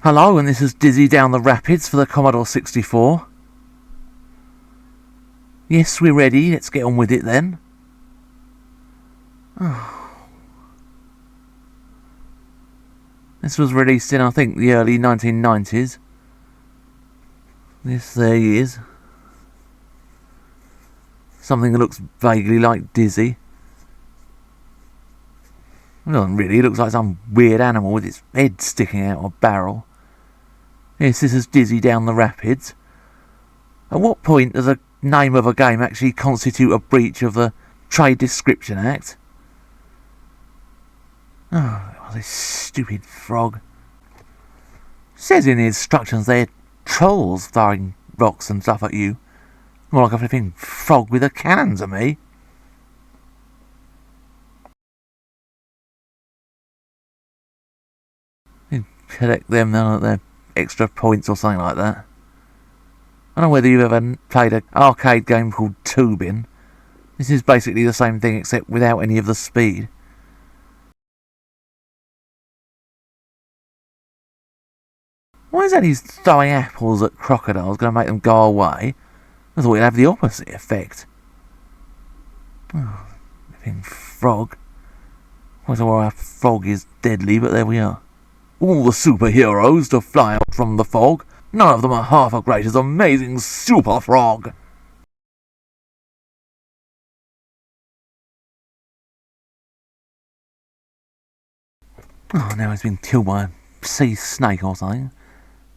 Hello, and this is Dizzy Down the Rapids for the Commodore 64. Yes, we're ready. Let's get on with it then. This was released in, I think, the early 1990s. This there he is. Something that looks vaguely like Dizzy. It doesn't really. It looks like some weird animal with its head sticking out of a barrel. Yes, this is Dizzy Down the Rapids. At what point does a name of a game actually constitute a breach of the Trade Description Act? Oh, this stupid frog. Says in the instructions they're trolls throwing rocks and stuff at you. More like a flipping frog with a cannon to me. You collect them now at their extra points or something like that. I don't know whether you've ever played an arcade game called Tubin. This is basically the same thing except without any of the speed. Why is that he's throwing apples at crocodiles going to make them go away? I thought it'd have the opposite effect. Oh, flipping frog. I don't know why a frog is deadly, but there we are. All the superheroes to fly out from the fog. None of them are half as great as amazing Super Frog. Oh, now he's been killed by a sea snake or something.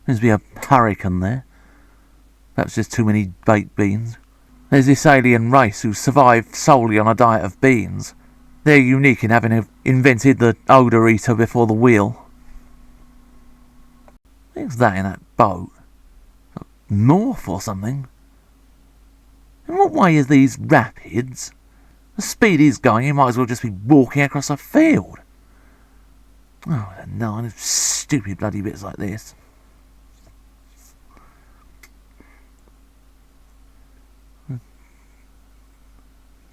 Seems to be a hurricane there. Perhaps just too many baked beans. There's this alien race who survived solely on a diet of beans. They're unique in having invented the odour eater before the wheel. What's that in that boat? North or something? In what way are these rapids? The speed he's going, he might as well just be walking across a field. Oh, no, stupid bloody bits like this.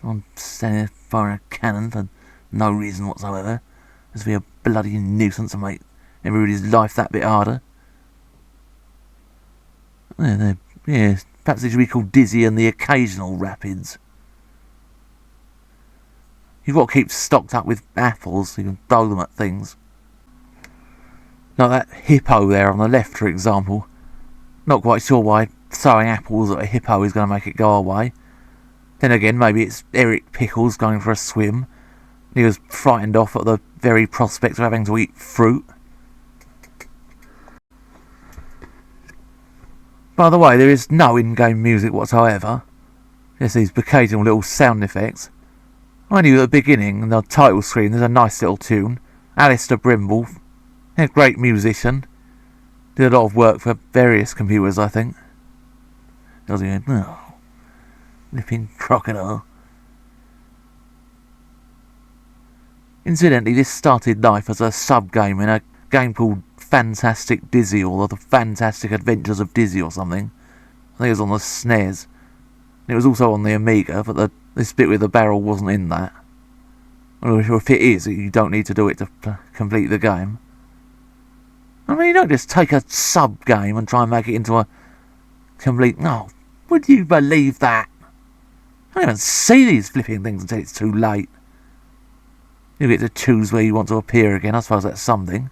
I'm standing there firing a cannon for no reason whatsoever. This will be a bloody nuisance to make everybody's life that bit harder. Yeah, perhaps they should be called Dizzy and the Occasional Rapids. You've got to keep stocked up with apples so you can throw them at things. Like that hippo there on the left, for example. Not quite sure why throwing apples at a hippo is going to make it go away. Then again, maybe it's Eric Pickles going for a swim. He was frightened off at the very prospect of having to eat fruit. By the way, there is no in-game music whatsoever. Just these occasional little sound effects. I knew at the beginning, in the title screen, there's a nice little tune. Alistair Brimble, a great musician. Did a lot of work for various computers, I think. Does he? Oh, flipping crocodile. Incidentally, this started life as a sub-game in a game called Fantastic Dizzy, or the Fantastic Adventures of Dizzy or something. I think it was on the SNES. It was also on the Amiga, but this bit with the barrel wasn't in that. Or if it is, you don't need to do it to complete the game. I mean, you don't just take a sub-game and try and make it into a complete... Oh, would you believe that? I don't even see these flipping things until it's too late. You get to choose where you want to appear again. I suppose that's something.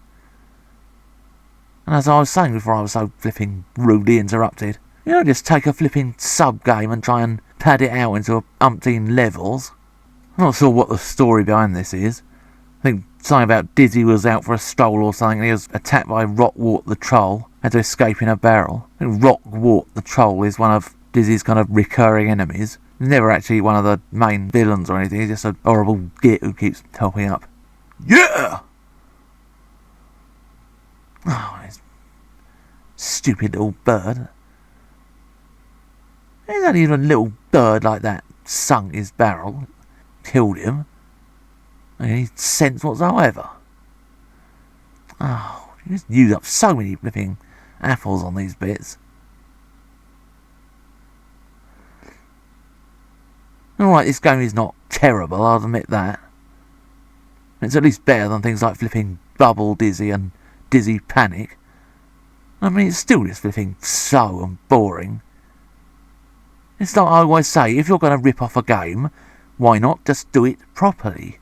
And as I was saying before I was so flipping rudely interrupted, you don't just take a flipping sub-game and try and pad it out into umpteen levels. I'm not sure what the story behind this is. I think something about Dizzy was out for a stroll or something and he was attacked by Rockwart the Troll, had to escape in a barrel. I think Rockwart the Troll is one of Dizzy's kind of recurring enemies. He's never actually one of the main villains or anything, he's just a horrible git who keeps helping up. Yeah! Oh, this stupid little bird. There's not even a little bird like that sunk his barrel, killed him. Any sense whatsoever. Oh, you just use up so many flipping apples on these bits. Alright, this game is not terrible, I'll admit that. It's at least better than things like flipping Bubble Dizzy and Dizzy Panic. I mean, it's still just flipping slow and boring. It's like I always say, if you're going to rip off a game, why not just do it properly?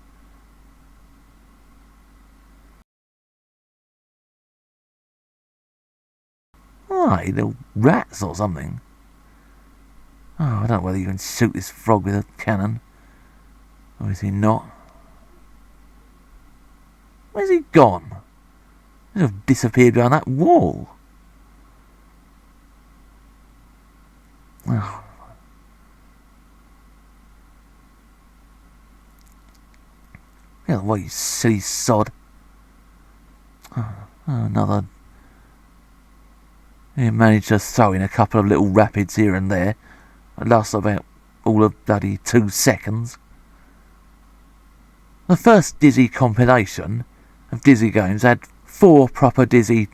Hey, little rats or something. Oh, I don't know whether you can shoot this frog with a cannon. Obviously not. Where's he gone? He'd have disappeared behind that wall. Oh. Yeah, what, you silly sod. Oh, another. He managed to throw in a couple of little rapids here and there. It lasts about all of bloody 2 seconds. The first Dizzy compilation of Dizzy games had 4 proper Dizzy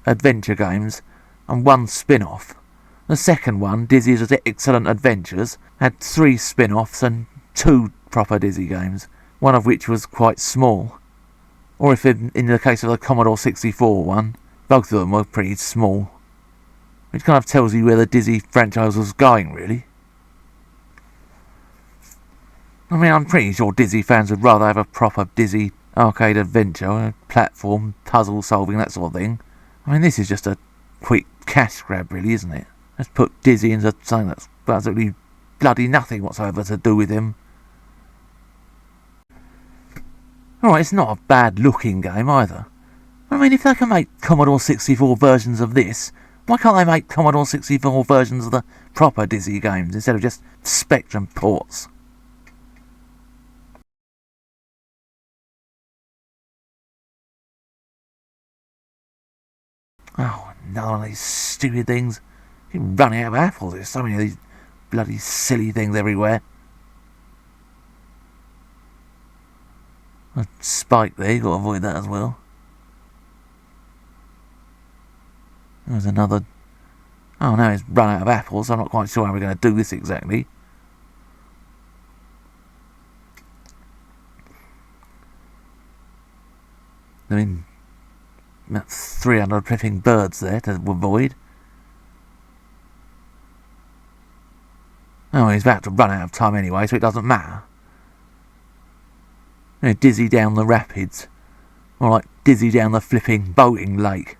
adventure games and 1 spin-off. The second one, Dizzy's Excellent Adventures, had 3 spin-offs and 2 proper Dizzy games, one of which was quite small. Or if in the case of the Commodore 64 one, both of them were pretty small. Which kind of tells you where the Dizzy franchise was going, really. I mean, I'm pretty sure Dizzy fans would rather have a proper Dizzy arcade adventure, platform, puzzle solving, that sort of thing. I mean, this is just a quick cash grab, really, isn't it? Let's put Dizzy into something that's absolutely bloody nothing whatsoever to do with him. Alright, it's not a bad looking game either. I mean, if they can make Commodore 64 versions of this, why can't they make Commodore 64 versions of the proper Dizzy games instead of just Spectrum ports? Oh, another one of these stupid things. You're running out of apples. There's so many of these bloody silly things everywhere. A spike there, you've got to avoid that as well. There's another. Oh no, it's run out of apples. I'm not quite sure how we're going to do this exactly. I mean, about 300 flipping birds there to avoid. Oh, he's about to run out of time anyway, so it doesn't matter. You know, Dizzy down the rapids. Or like Dizzy down the flipping boating lake.